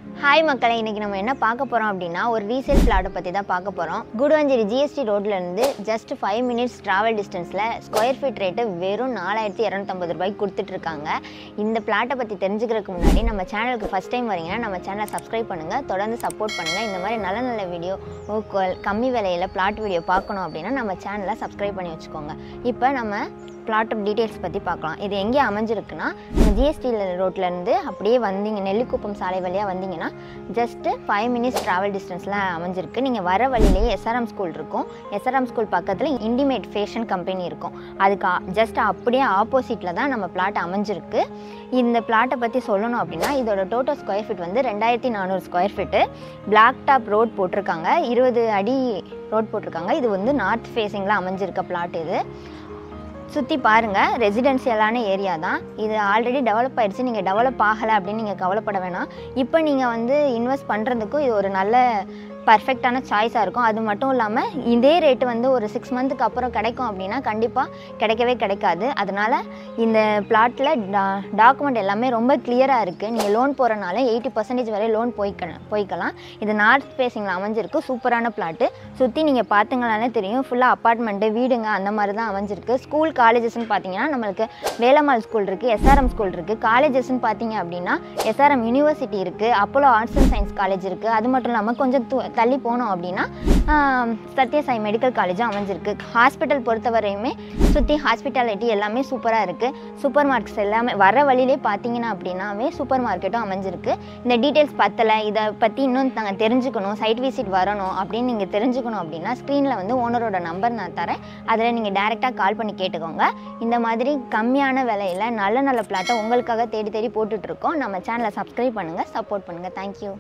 Hi மக்களே, இன்றைக்கி நம்ம என்ன பார்க்க போகிறோம் அப்படின்னா ஒரு ரீசேல் ஃப்ளாட்டை பற்றி தான் பார்க்க போகிறோம். குடுவாஞ்சேரி ஜிஎஸ்டி ரோட்லேருந்து ஜஸ்ட் 5 minutes ட்ராவல் டிஸ்டன்ஸில் ஸ்கொயர் ஃபீட் ரேட்டு வெறும் 4250 ரூபாய்க்கு கொடுத்துட்ருக்காங்க. இந்த ஃப்ளாட்டை பற்றி தெரிஞ்சுக்கிறதுக்கு முன்னாடி நம்ம சேனலுக்கு ஃபஸ்ட் டைம் வரீங்கன்னா நம்ம சேனலை சப்ஸ்கிரைப் பண்ணுங்கள், தொடர்ந்து சப்போர்ட் பண்ணுங்கள். இந்த மாதிரி நல்ல நல்ல வீடியோ கம்மி விலையில் ஃப்ளாட் வீடியோ பார்க்கணும் அப்படின்னா நம்ம சேனலை சப்ஸ்கிரைப் பண்ணி வச்சுக்கோங்க. இப்போ நம்ம பிளாட் டீட்டெயில்ஸ் பற்றி பார்க்கலாம். இது எங்கே அமைஞ்சிருக்குன்னா ஜிஎஸ்டி ரோட்லேருந்து அப்படியே வந்தீங்க நெல்லிக்குப்பம் சாலை வழியாக வந்தீங்கன்னா ஜஸ்ட்டு 5 minutes ட்ராவல் டிஸ்டன்ஸில் அமைஞ்சிருக்கு. நீங்கள் வர வழியிலேயே எஸ்ஆர்எம் ஸ்கூல் இருக்கும். எஸ்ஆர்எம் ஸ்கூல் பக்கத்தில் இண்டிமேட் ஃபேஷன் கம்பெனி இருக்கும். அதுக்கு ஜஸ்ட் அப்படியே ஆப்போசிட்டில் தான் நம்ம பிளாட் அமைஞ்சிருக்கு. இந்த பிளாட்டை பற்றி சொல்லணும் அப்படின்னா இதோட டோட்டல் ஸ்கொயர் ஃபீட் வந்து 2400 square feet. Black top road போட்டிருக்காங்க, 20 அடி ரோட் போட்டிருக்காங்க. இது வந்து நார்த் ஃபேஸிங்கில் அமைஞ்சிருக்க பிளாட். இது சுற்றி பாருங்கள், ரெசிடென்ஷியலான ஏரியா தான். இது ஆல்ரெடி டெவலப் ஆகிடுச்சு. நீங்கள் டெவலப் ஆகலை அப்படின்னு நீங்கள் கவலைப்பட வேணாம். இப்போ நீங்கள் வந்து இன்வெஸ்ட் பண்ணுறதுக்கும் இது ஒரு நல்ல பர்ஃபெக்டான சாய்ஸாக இருக்கும். அது மட்டும் இல்லாமல் இதே ரேட்டு வந்து ஒரு 6 months அப்புறம் கிடைக்கும் அப்படின்னா கண்டிப்பாக கிடைக்கவே கிடைக்காது. அதனால் இந்த பிளாட்டில் டாக்குமெண்ட் எல்லாமே ரொம்ப கிளியராக இருக்குது. நீங்கள் லோன் போகிறனால 80% வரை லோன் போய்க்கலாம். இது நார்த் ஃபேஸிங்கில் அமைஞ்சிருக்கு. சூப்பரான பிளாட்டு. சுற்றி நீங்கள் பார்த்துங்களானே தெரியும், ஃபுல்லாக அப்பார்ட்மெண்ட்டு வீடுங்க அந்த மாதிரி தான் அமைஞ்சிருக்கு. ஸ்கூல் காலேஜஸ்ன்னு பார்த்தீங்கன்னா நம்மளுக்கு வேலம்மாள் ஸ்கூல் இருக்குது, எஸ்ஆர்எம் ஸ்கூல் இருக்குது. காலேஜஸ்ன்னு பார்த்தீங்க அப்படின்னா எஸ்ஆர்எம் யூனிவர்சிட்டி இருக்குது, Apollo arts and science college இருக்குது. அது மட்டும் இல்லாமல் கொஞ்சம் தள்ளி போனோம் அப்படின்னா சத்யசாய் மெடிக்கல் காலேஜும் அமைஞ்சிருக்கு. ஹாஸ்பிட்டல் பொறுத்தவரையுமே சுற்றி ஹாஸ்பிட்டாலிட்டி எல்லாமே சூப்பராக இருக்குது. சூப்பர் மார்க்கெட்ஸ் எல்லாமே வர வழியிலே பார்த்தீங்கன்னா அப்படின்னாவே சூப்பர் மார்க்கெட்டும் அமைஞ்சிருக்கு. இந்த டீட்டெயில்ஸ் பத்தலை, இதை பற்றி இன்னும் நாங்கள் தெரிஞ்சுக்கணும், சைட் விசிட் வரணும் அப்படின்னு நீங்கள் தெரிஞ்சுக்கணும் அப்படின்னா ஸ்க்ரீனில் வந்து ஓனரோட நம்பர் நான் தரேன். அதில் நீங்கள் டேரெக்டாக கால் பண்ணி கேட்டுக்கோங்க. இந்த மாதிரி கம்மியான விலையில் நல்ல நல்ல பிளாட்டை உங்களுக்காக தேடி தேடி போட்டுட்ருக்கோம். நம்ம சேனலை சப்ஸ்கிரைப் பண்ணுங்கள், சப்போர்ட் பண்ணுங்கள். தேங்க்யூ.